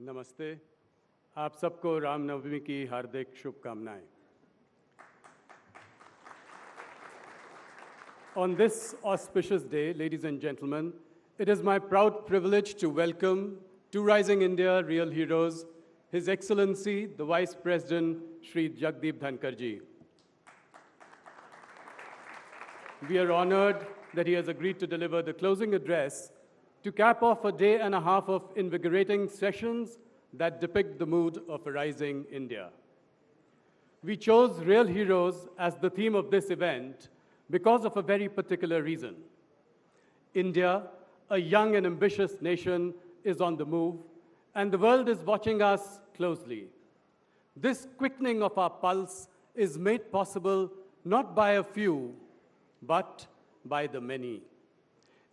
नमस्ते। आप सबको रामनवमी की हार्दिक शुभकामनाएं। On this auspicious day, ladies and gentlemen, it is my proud privilege to welcome to Rising India Real Heroes, His Excellency, the Vice President, Shri Jagdeep Dhankhar ji. We are honored that he has agreed to deliver the closing address to cap off a day and a half of invigorating sessions that depict the mood of a rising India. We chose Real Heroes as the theme of this event because of a very particular reason. India, a young and ambitious nation, is on the move, and the world is watching us closely. This quickening of our pulse is made possible not by a few, but by the many.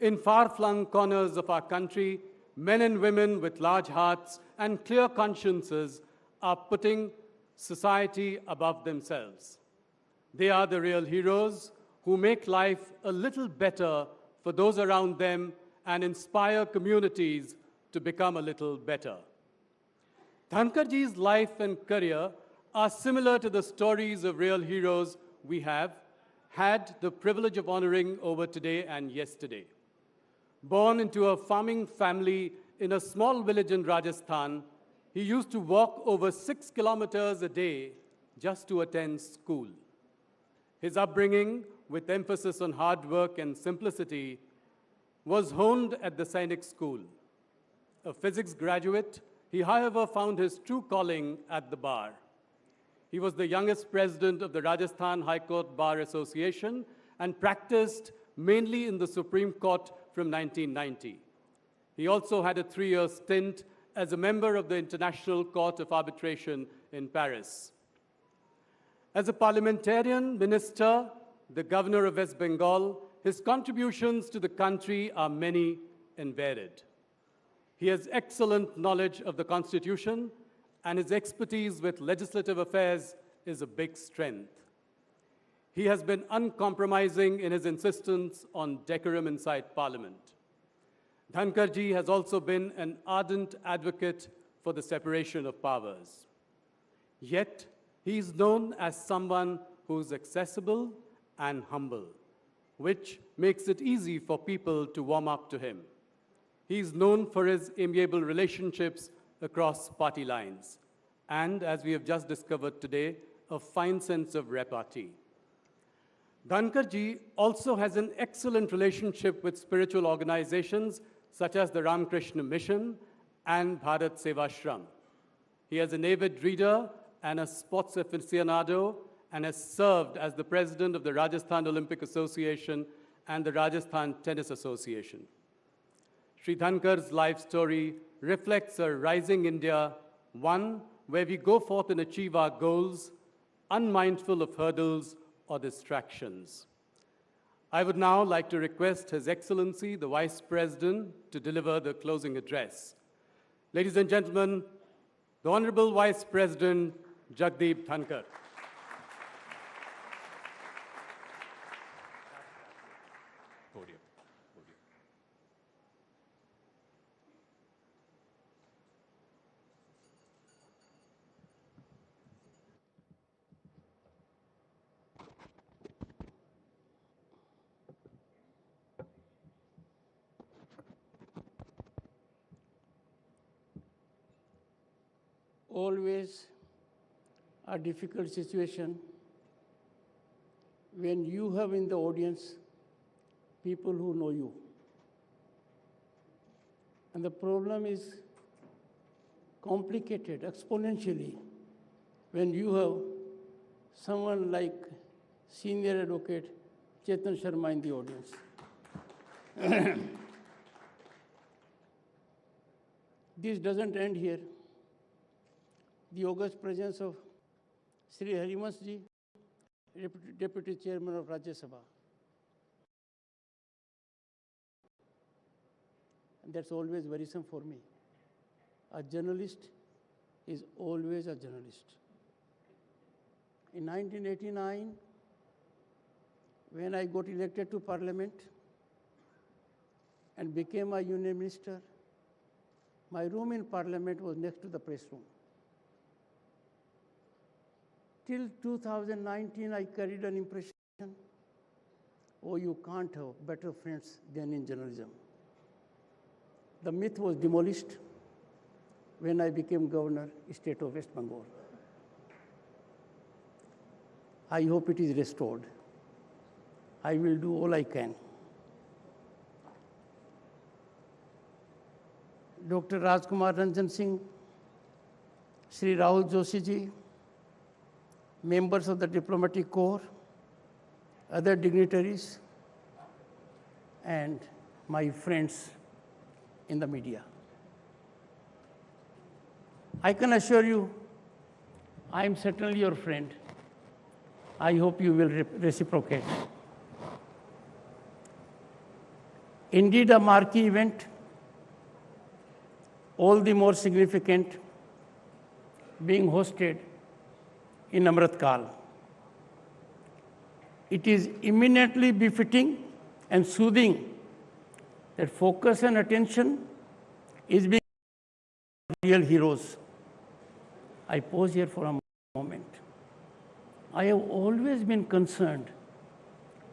In far-flung corners of our country, men and women with large hearts and clear consciences are putting society above themselves. They are the real heroes who make life a little better for those around them and inspire communities to become a little better. Dhankarji's life and career are similar to the stories of real heroes we have had the privilege of honoring over today and yesterday. Born into a farming family in a small village in Rajasthan, he used to walk over 6 kilometers a day just to attend school. His upbringing, with emphasis on hard work and simplicity, was honed at the Sainik School. A physics graduate, he, however, found his true calling at the bar. He was the youngest president of the Rajasthan High Court Bar Association and practiced mainly in the Supreme Court from 1990. He also had a 3-year stint as a member of the International Court of Arbitration in Paris. As a parliamentarian, minister, the governor of West Bengal, his contributions to the country are many and varied. He has excellent knowledge of the Constitution, and his expertise with legislative affairs is a big strength. He has been uncompromising in his insistence on decorum inside Parliament. Dhankarji has also been an ardent advocate for the separation of powers. Yet, he is known as someone who is accessible and humble, which makes it easy for people to warm up to him. He is known for his amiable relationships across party lines, and as we have just discovered today, a fine sense of repartee. Dhankarji also has an excellent relationship with spiritual organizations such as the Ramakrishna Mission and Bharat Sevashram. He is an avid reader and a sports aficionado, and has served as the president of the Rajasthan Olympic Association and the Rajasthan Tennis Association. Shri Dhankar's life story reflects a rising India, one where we go forth and achieve our goals, unmindful of hurdles or distractions. I would now like to request His Excellency, the Vice President, to deliver the closing address. Ladies and gentlemen, the Honorable Vice President, Jagdeep Dhankhar. Always a difficult situation when you have in the audience people who know you. And the problem is complicated exponentially when you have someone like senior advocate Chetan Sharma in the audience. This doesn't end here. The august presence of Sri Harivansh ji, Deputy Chairman of Rajya Sabha. And that's always worrisome for me. A journalist is always a journalist. In 1989, when I got elected to Parliament and became a union minister, My room in Parliament was next to the press room. Till 2019, I carried an impression, oh, you can't have better friends than in journalism. The myth was demolished when I became governor, state of West Bengal. I hope it is restored. I will do all I can. Dr. Rajkumar Ranjan Singh, Sri Rahul Joshi ji, members of the diplomatic corps, other dignitaries, and my friends in the media. I can assure you, I am certainly your friend. I hope you will reciprocate. Indeed, a marquee event, all the more significant, being hosted in Amrit Kal. It is eminently befitting and soothing that focus and attention is being real heroes. I pause here for a moment. I have always been concerned.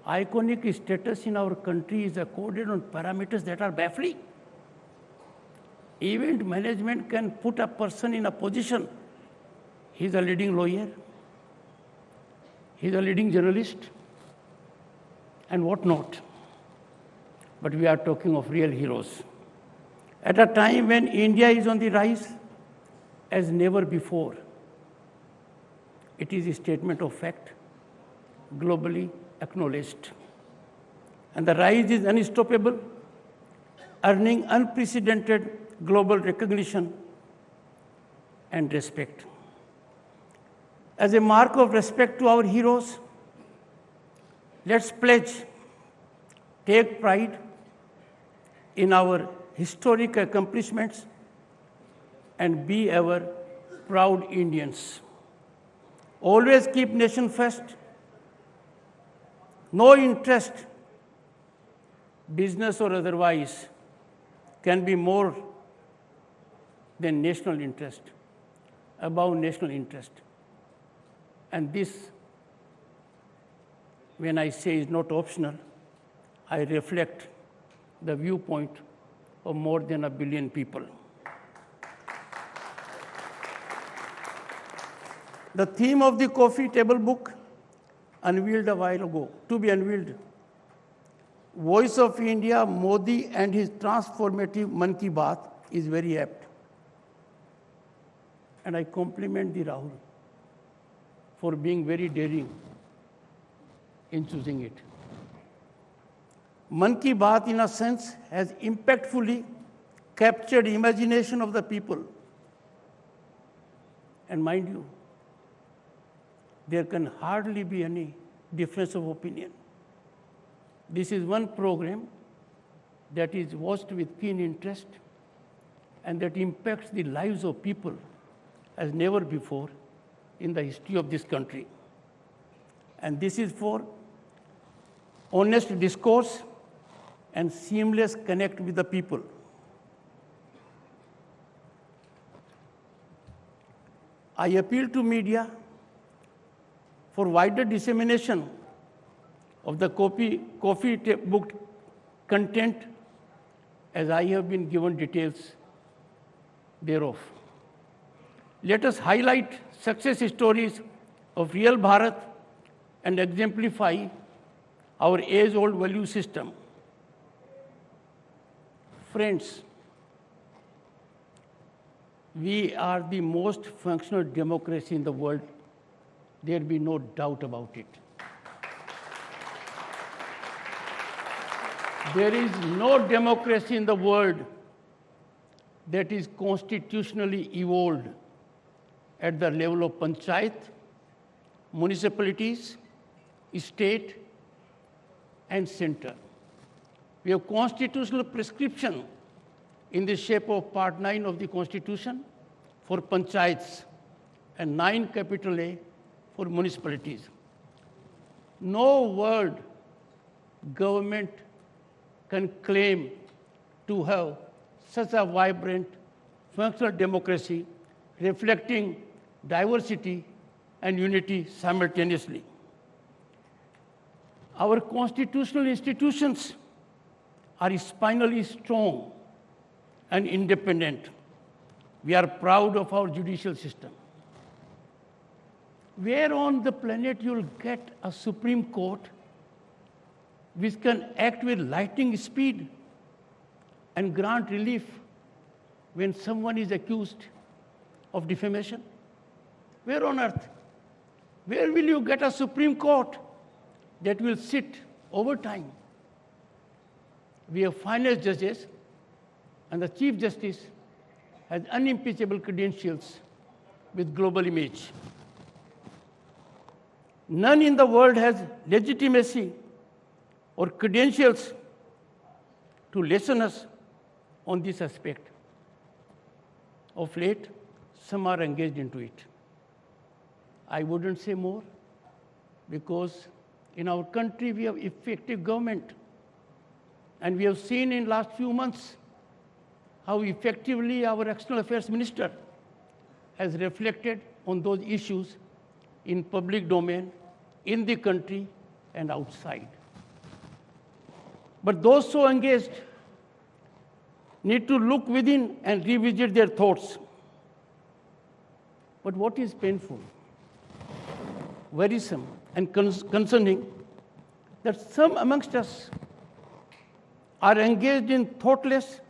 Iconic status in our country is accorded on parameters that are baffling. Event management can put a person in a position. He's a leading lawyer, he's a leading journalist, and whatnot. But we are talking of real heroes. At a time when India is on the rise as never before, it is a statement of fact, globally acknowledged. And the rise is unstoppable, earning unprecedented global recognition and respect. As a mark of respect to our heroes, let's pledge, take pride in our historic accomplishments and be ever proud Indians. Always keep nation first. No interest, business or otherwise, can be more than national interest, above national interest. And this, when I say is not optional, I reflect the viewpoint of more than 1 billion people. The theme of the coffee table book, unveiled a while ago, to be unveiled, Voice of India, Modi and his transformative Man Ki Baat, is very apt. And I compliment the Rahul for being very daring in choosing it. Man Ki Baat, in a sense, has impactfully captured imagination of the people. And mind you, there can hardly be any difference of opinion. This is one program that is watched with keen interest and that impacts the lives of people as never before in the history of this country. And this is for honest discourse and seamless connect with the people. I appeal to media for wider dissemination of the coffee book content, as I have been given details thereof. Let us highlight success stories of real Bharat and exemplify our age-old value system. Friends, we are the most functional democracy in the world. There be no doubt about it. There is no democracy in the world that is constitutionally evolved at the level of panchayat, municipalities, state, and center. We have constitutional prescription in the shape of Part 9 of the Constitution for panchayats and 9 capital A for municipalities. No world government can claim to have such a vibrant functional democracy, reflecting diversity and unity simultaneously. Our constitutional institutions are spinally strong and independent. We are proud of our judicial system. Where on the planet you'll get a Supreme Court which can act with lightning speed and grant relief when someone is accused of defamation? Where on earth? Where will you get a Supreme Court that will sit over time? We have finest judges, and the Chief Justice has unimpeachable credentials with global image. None in the world has legitimacy or credentials to lesson us on this aspect. Of late, some are engaged into it. I wouldn't say more, because in our country we have effective government, and we have seen in last few months how effectively our External Affairs Minister has reflected on those issues in public domain, in the country and outside. But those so engaged need to look within and revisit their thoughts. But what is painful, worrisome, and concerning, that some amongst us are engaged in thoughtless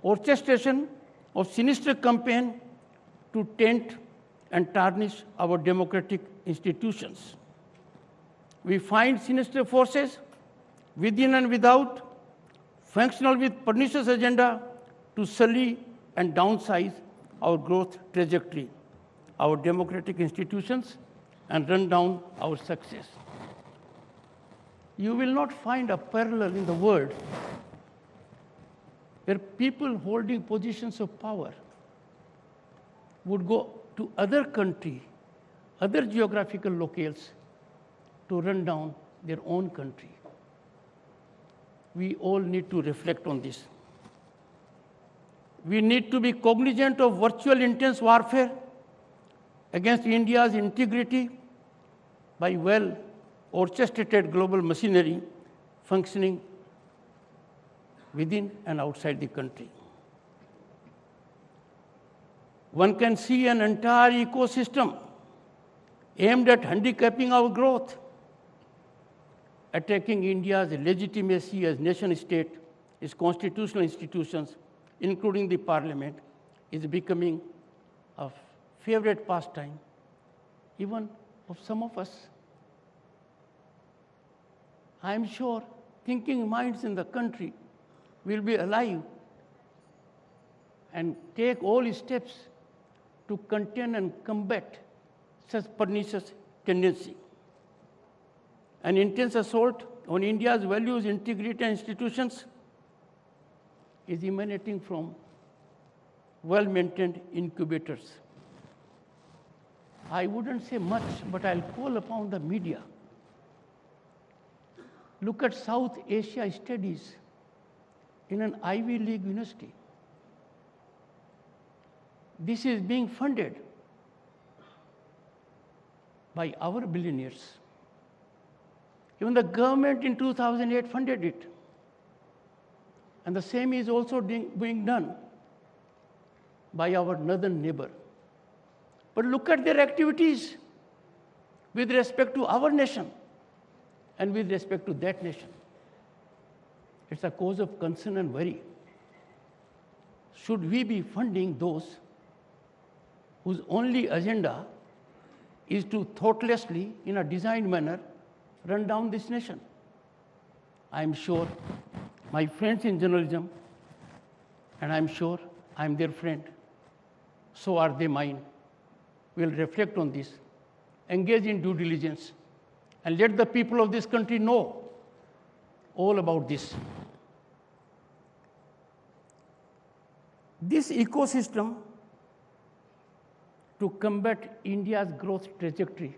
orchestration of sinister campaign to taint and tarnish our democratic institutions. We find sinister forces within and without, functional with pernicious agenda to sully and downsize our growth trajectory, our democratic institutions, and run down our success. You will not find a parallel in the world where people holding positions of power would go to other country, other geographical locales to run down their own country. We all need to reflect on this. We need to be cognizant of virtual intense warfare against India's integrity by well-orchestrated global machinery functioning within and outside the country. One can see an entire ecosystem aimed at handicapping our growth, attacking India's legitimacy as nation-state, its constitutional institutions, including the parliament, is becoming a favorite pastime, even of some of us. I am sure thinking minds in the country will be alive and take all steps to contain and combat such pernicious tendency. An intense assault on India's values, integrity, and institutions is emanating from well-maintained incubators. I wouldn't say much, but I'll call upon the media. Look at South Asia studies in an Ivy League university. This is being funded by our billionaires. Even the government in 2008 funded it. And the same is also being done by our northern neighbor. But look at their activities with respect to our nation and with respect to that nation. It's a cause of concern and worry. Should we be funding those whose only agenda is to thoughtlessly, in a designed manner, run down this nation? I'm sure my friends in journalism, and I'm sure I'm their friend, so are they mine, will reflect on this, engage in due diligence, and let the people of this country know all about this. This ecosystem to combat India's growth trajectory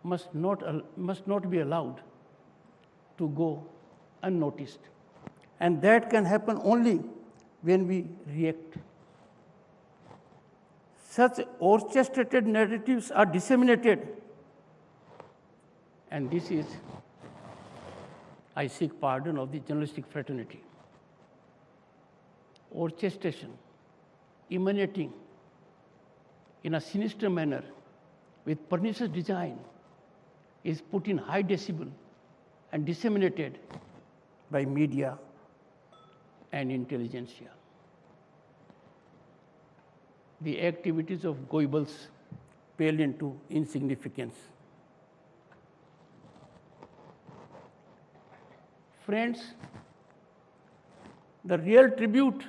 must not be allowed to go unnoticed. And that can happen only when we react such orchestrated narratives are disseminated. And this is, I seek pardon of the journalistic fraternity. Orchestration, emanating in a sinister manner with pernicious design, is put in high decibel and disseminated by media and intelligentsia. The activities of Goebbels pale into insignificance. Friends, the real tribute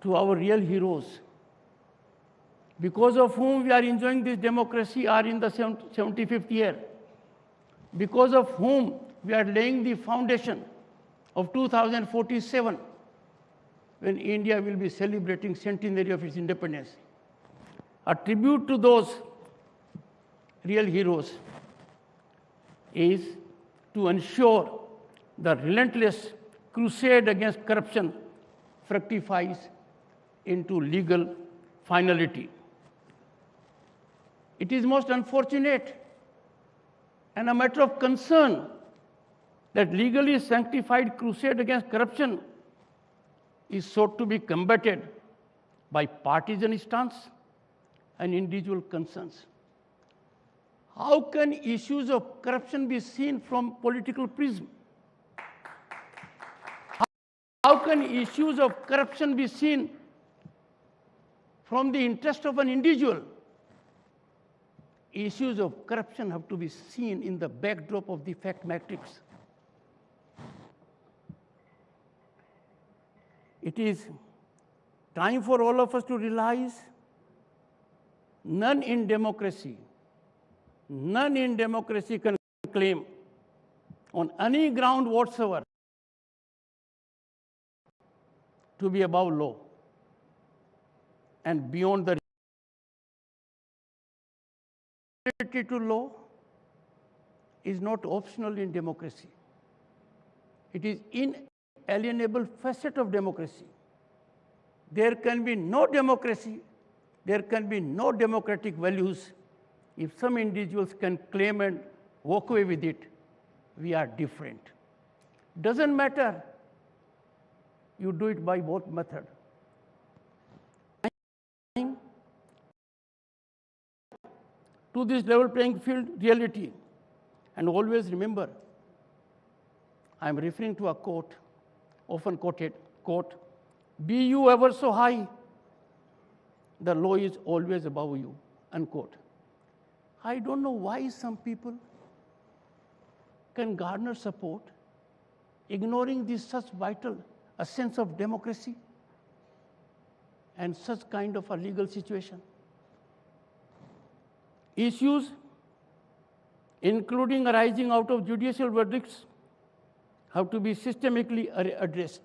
to our real heroes, because of whom we are enjoying this democracy, are in the 75th year, because of whom we are laying the foundation of 2047, when India will be celebrating centenary of its independence. A tribute to those real heroes is to ensure the relentless crusade against corruption fructifies into legal finality. It is most unfortunate and a matter of concern that legally sanctified crusade against corruption is sought to be combated by partisan stance and individual concerns. How can issues of corruption be seen from political prism? How can issues of corruption be seen from the interest of an individual? Issues of corruption have to be seen in the backdrop of the fact matrix. It is time for all of us to realize none in democracy can claim on any ground whatsoever to be above law and beyond the reality to law is not optional in democracy. It is inalienable facet of democracy. There can be no democracy, there can be no democratic values if some individuals can claim and walk away with it. We are different. Doesn't matter. You do it by both methods. To this level playing field reality. And always remember, I am referring to a quote, often quoted, quote, "Be you ever so high, the law is always above you," unquote. I don't know why some people can garner support, ignoring this such vital a sense of democracy and such kind of a legal situation. Issues, including arising out of judicial verdicts, have to be systemically addressed.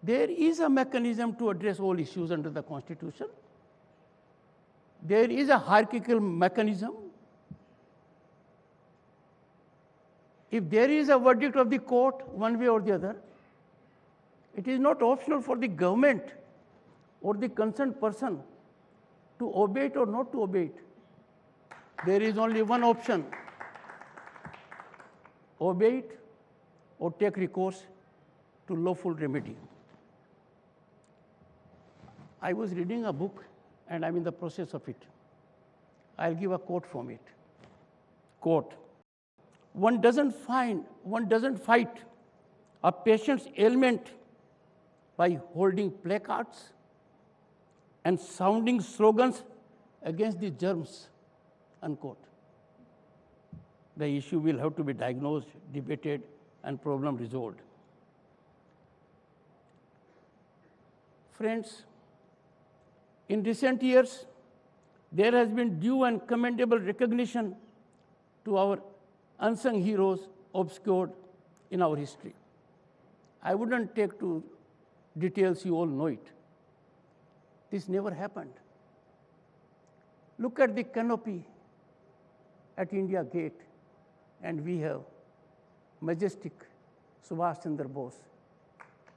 There is a mechanism to address all issues under the Constitution. There is a hierarchical mechanism. If there is a verdict of the court, one way or the other, it is not optional for the government or the concerned person to obey it or not to obey it. There is only one option: obey it or take recourse to lawful remedy. I was reading a book and I'm in the process of it. I'll give a quote from it. Quote, one doesn't fight a patient's ailment by holding placards and sounding slogans against the germs, unquote. The issue will have to be diagnosed, debated, and problem resolved. Friends, in recent years, there has been due and commendable recognition to our unsung heroes obscured in our history. I wouldn't take to details, you all know it. This never happened. Look at the canopy at India Gate, and we have majestic Subhash Chandra Bose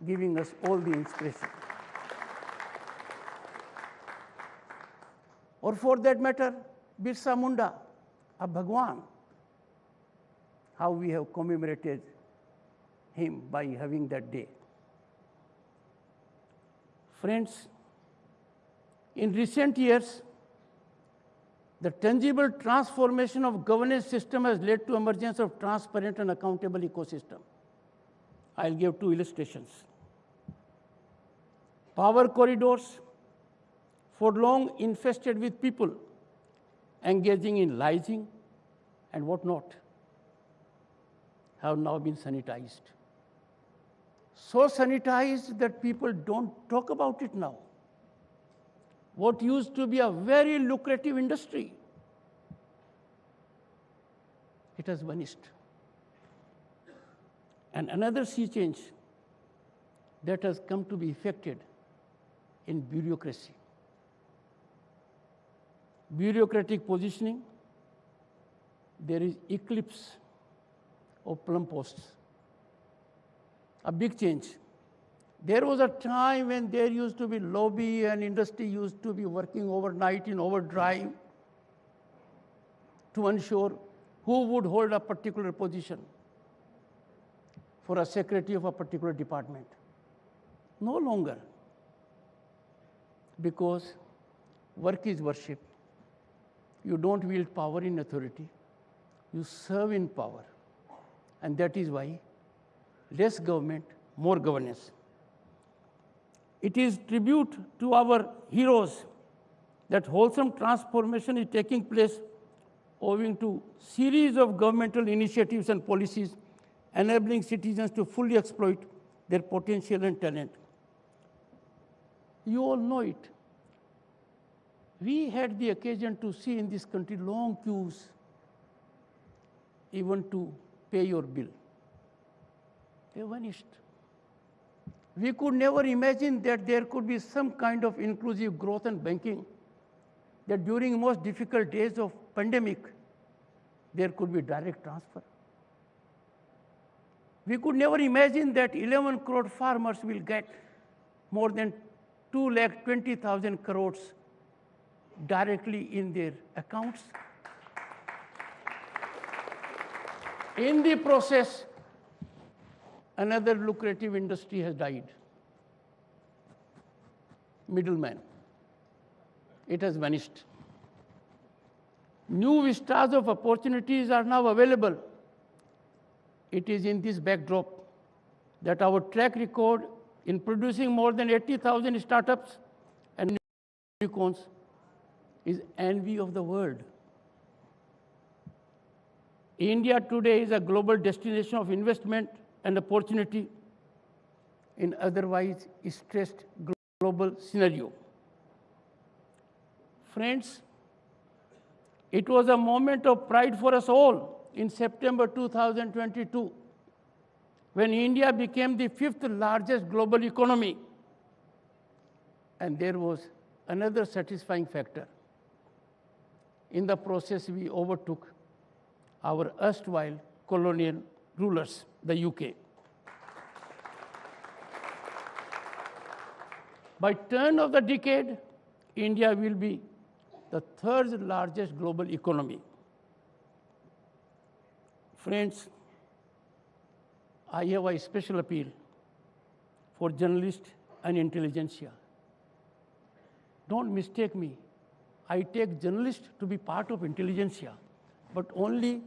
giving us all the inspiration. or for that matter, Birsa Munda, a Bhagwan, how we have commemorated him by having that day. Friends, in recent years, the tangible transformation of governance system has led to emergence of transparent and accountable ecosystem. I'll give two illustrations. Power corridors, for long infested with people engaging in lies and whatnot, have now been sanitized. So sanitized that people don't talk about it now. What used to be a very lucrative industry, it has vanished. And another sea change that has come to be effected in bureaucracy. Bureaucratic positioning, there is eclipse of plum posts. A big change. There was a time when there used to be lobby and industry used to be working overnight in overdrive to ensure who would hold a particular position for a secretary of a particular department. No longer, because work is worship. You don't wield power in authority, you serve in power. And that is why less government, more governance. It is tribute to our heroes that wholesome transformation is taking place owing to series of governmental initiatives and policies enabling citizens to fully exploit their potential and talent. You all know it. We had the occasion to see in this country long queues even to pay your bill. They vanished. We could never imagine that there could be some kind of inclusive growth in banking, that during most difficult days of pandemic, there could be direct transfer. We could never imagine that 11 crore farmers will get more than 2,20,000 crores directly in their accounts. In the process, another lucrative industry has died. Middleman. It has vanished. New vistas of opportunities are now available. It is in this backdrop that our track record in producing more than 80,000 startups and unicorns is envy of the world. India today is a global destination of investment and opportunity in otherwise stressed global scenario. Friends, it was a moment of pride for us all in September 2022, when India became the 5th largest global economy. And there was another satisfying factor. In the process, we overtook our erstwhile colonial rulers, the UK. By turn of the decade, India will be the 3rd largest global economy. Friends, I have a special appeal for journalists and intelligentsia. Don't mistake me. I take journalists to be part of intelligentsia, but only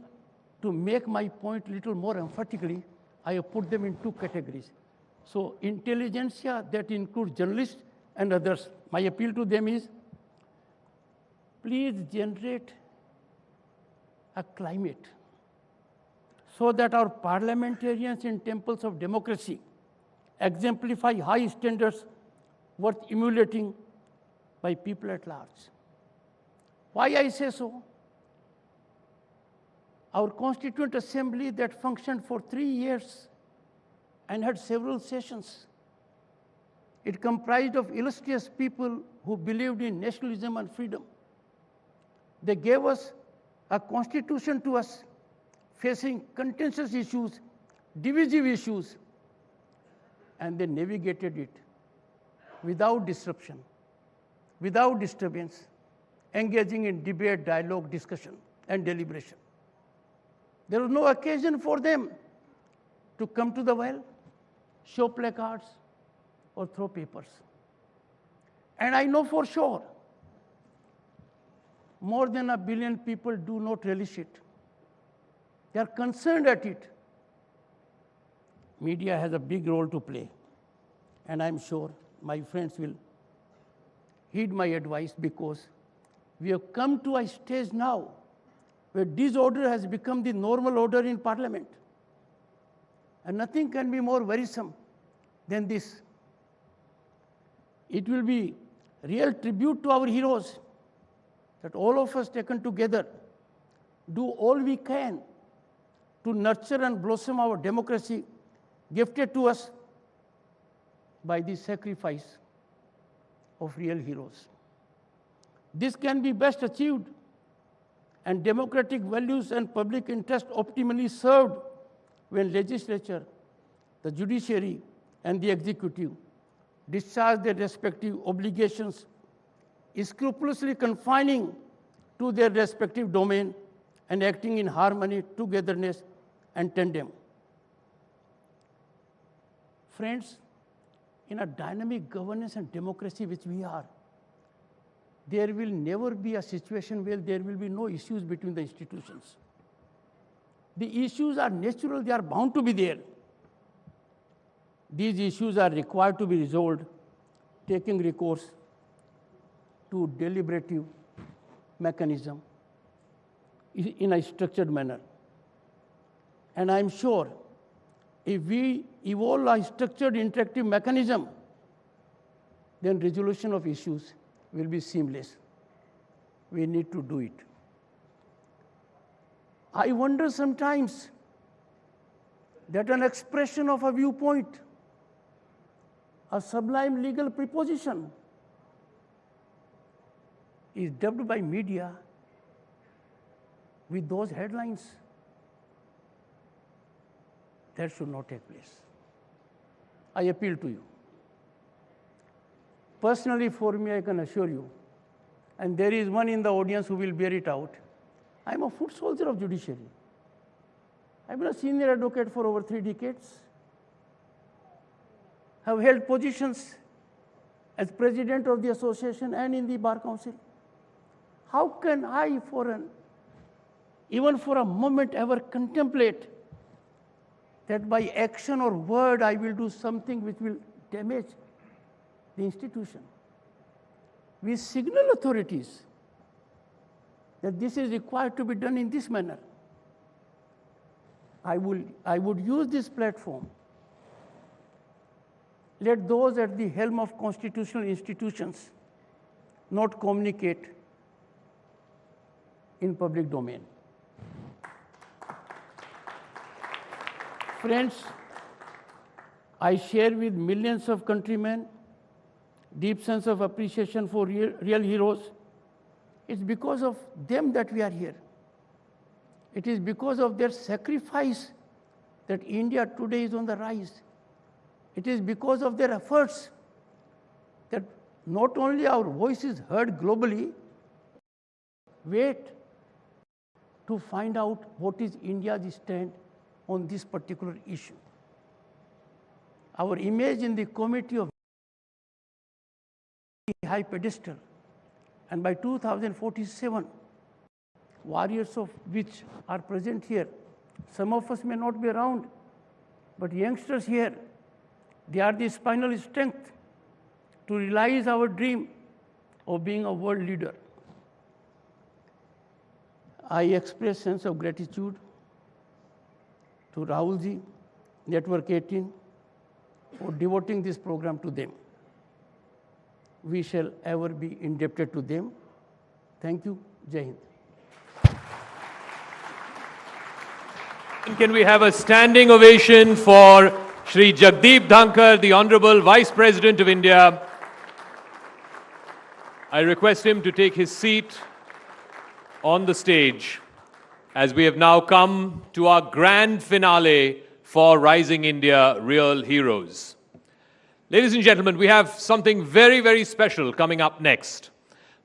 to make my point little more emphatically, I have put them in 2 categories. So intelligentsia, that includes journalists and others. My appeal to them is, please generate a climate so that our parliamentarians in temples of democracy exemplify high standards worth emulating by people at large. Why I say so? Our Constituent Assembly that functioned for 3 years and had several sessions. It comprised of illustrious people who believed in nationalism and freedom. They gave us a constitution to us facing contentious issues, divisive issues, and they navigated it without disruption, without disturbance, engaging in debate, dialogue, discussion, and deliberation. There was no occasion for them to come to the well, show placards, or throw papers. And I know for sure, more than 1 billion people do not relish it. They are concerned at it. Media has a big role to play. And I'm sure my friends will heed my advice, because we have come to a stage now where disorder has become the normal order in Parliament. And nothing can be more worrisome than this. It will be real tribute to our heroes that all of us taken together do all we can to nurture and blossom our democracy gifted to us by the sacrifice of real heroes. This can be best achieved and democratic values and public interest optimally served when legislature, the judiciary, and the executive discharge their respective obligations, scrupulously confining to their respective domain and acting in harmony, togetherness, and tandem. Friends, in a dynamic governance and democracy which we are, there will never be a situation where there will be no issues between the institutions. The issues are natural, they are bound to be there. These issues are required to be resolved, taking recourse to deliberative mechanism in a structured manner. And I'm sure if we evolve a structured interactive mechanism, then resolution of issues will be seamless. We need to do it. I wonder sometimes that an expression of a viewpoint, a sublime legal preposition, is dubbed by media with those headlines. That should not take place. I appeal to you. Personally, for me, I can assure you, and there is one in the audience who will bear it out, I'm a foot soldier of judiciary. I've been a senior advocate for over 3 decades. Have held positions as president of the association and in the Bar Council. How can I, even for a moment, ever contemplate that by action or word I will do something which will damage the institution? We signal authorities that this is required to be done in this manner. I would use this platform. Let those at the helm of constitutional institutions not communicate in public domain. Friends, I share with millions of countrymen deep sense of appreciation for real heroes. It's because of them that we are here. It is because of their sacrifice that India today is on the rise. It is because of their efforts that not only our voice is heard globally, wait to find out what is India's stand on this particular issue. Our image in the committee of high pedestal, and by 2047, warriors of which are present here, some of us may not be around, but youngsters here, they are the spinal strength to realize our dream of being a world leader. I express sense of gratitude to Rahulji, Network 18, for devoting this program to them. We shall ever be indebted to them. Thank you. Jai Hind. Can we have a standing ovation for Shri Jagdeep Dhankhar, the Honorable Vice President of India. I request him to take his seat on the stage as we have now come to our grand finale for Rising India Real Heroes. Ladies and gentlemen, we have something very, very special coming up next.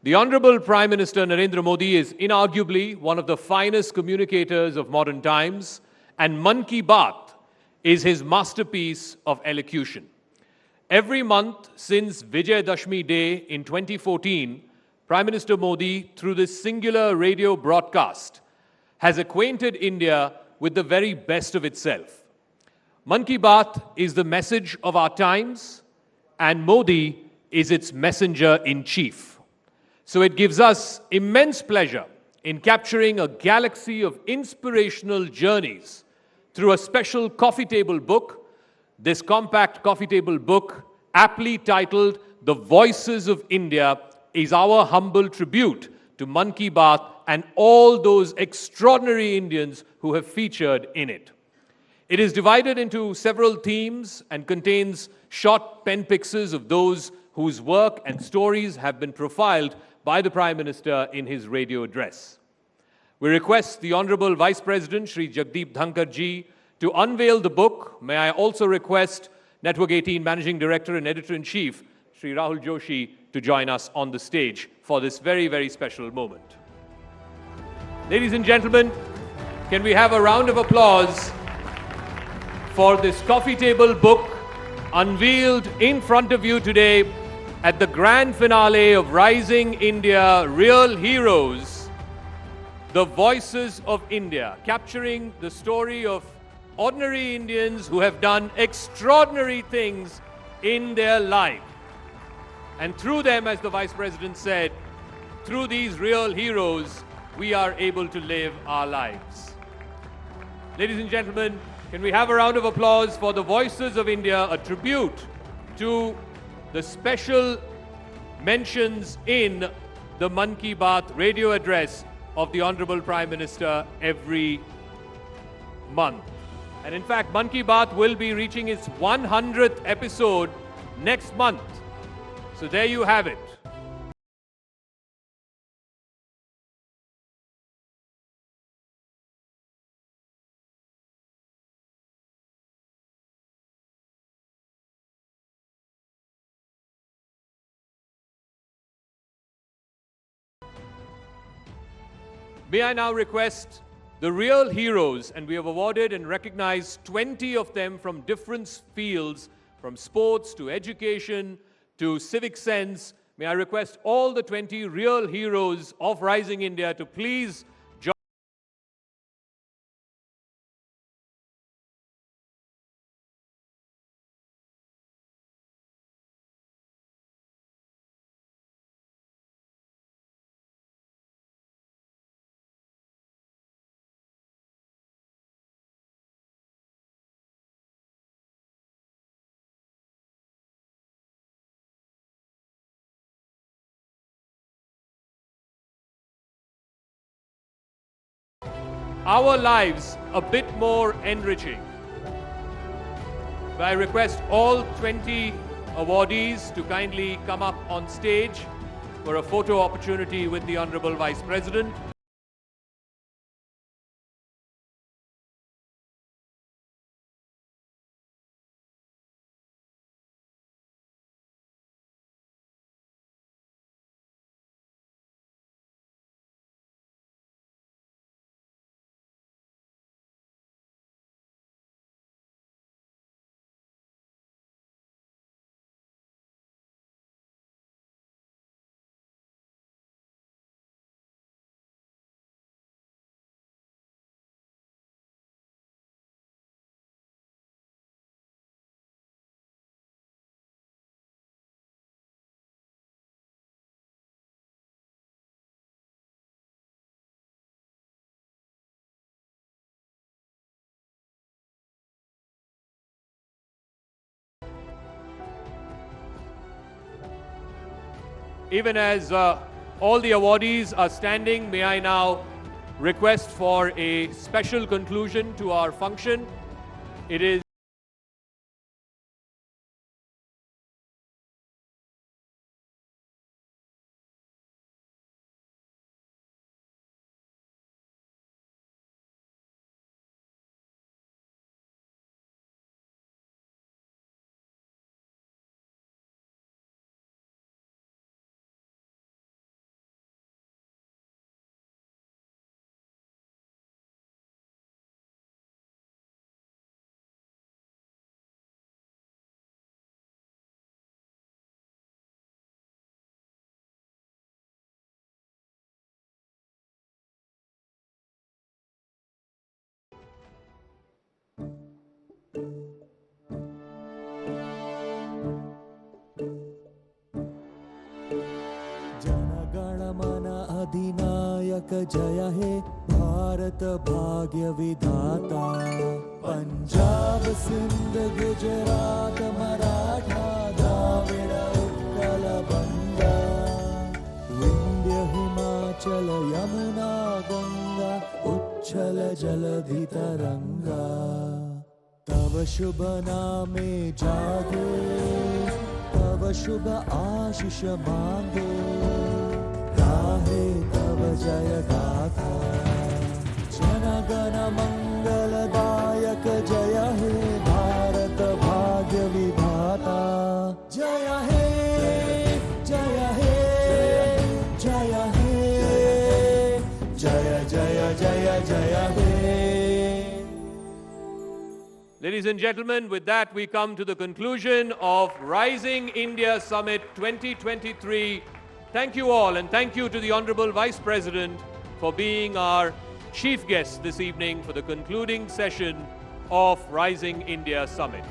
The Honorable Prime Minister Narendra Modi is inarguably one of the finest communicators of modern times, and Man Ki Baat is his masterpiece of elocution. Every month since Vijay Dashmi Day in 2014, Prime Minister Modi, through this singular radio broadcast, has acquainted India with the very best of itself. Man Ki Baat is the message of our times, and Modi is its messenger-in-chief. So it gives us immense pleasure in capturing a galaxy of inspirational journeys through a special coffee table book. This compact coffee table book, aptly titled The Voices of India, is our humble tribute to Man Ki Baat and all those extraordinary Indians who have featured in it. It is divided into several themes and contains short pen pictures of those whose work and stories have been profiled by the Prime Minister in his radio address. We request the Honorable Vice President, Shri Jagdeep Dhankhar ji, to unveil the book. May I also request Network 18 Managing Director and Editor-in-Chief, Shri Rahul Joshi, to join us on the stage for this very, very special moment. Ladies and gentlemen, can we have a round of applause for this coffee table book unveiled in front of you today at the grand finale of Rising India Real Heroes, The Voices of India, capturing the story of ordinary Indians who have done extraordinary things in their life. And through them, as the Vice President said, through these real heroes, we are able to live our lives. Ladies and gentlemen, can we have a round of applause for The Voices of India, a tribute to the special mentions in the Man Ki Baat radio address of the Honorable Prime Minister every month. And in fact, Man Ki Baat will be reaching its 100th episode next month. So there you have it. May I now request the real heroes, and we have awarded and recognized 20 of them from different fields, from sports to education to civic sense. May I request all the 20 real heroes of Rising India to please join. Our lives a bit more enriching. I request all 20 awardees to kindly come up on stage for a photo opportunity with the Honorable Vice President. Even as all the awardees are standing, may I now request for a special conclusion to our function. It is जय हे भारत भाग्य विधाता पंजाब सिंध गुजरात मराठा द्राविड़ उत्कल बंगा विंध्य हिमाचल यमुना गंगा उच्छल जलधि तरंगा तव शुभ नामे जागे तव शुभ आशीष मांगे गाहे तव जय गाथा जन गण मंगलदायक जय हे भारत भाग्य विधाता जय हे जय हे जय हे जय जय जय जय हे. Ladies and gentlemen, with that we come to the conclusion of Rising India Summit 2023. Thank you all, and thank you to the Honorable Vice President for being our chief guest this evening for the concluding session of Rising India Summit.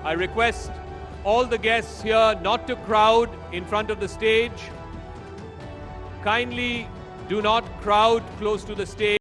I request all the guests here not to crowd in front of the stage. Kindly do not crowd close to the stage.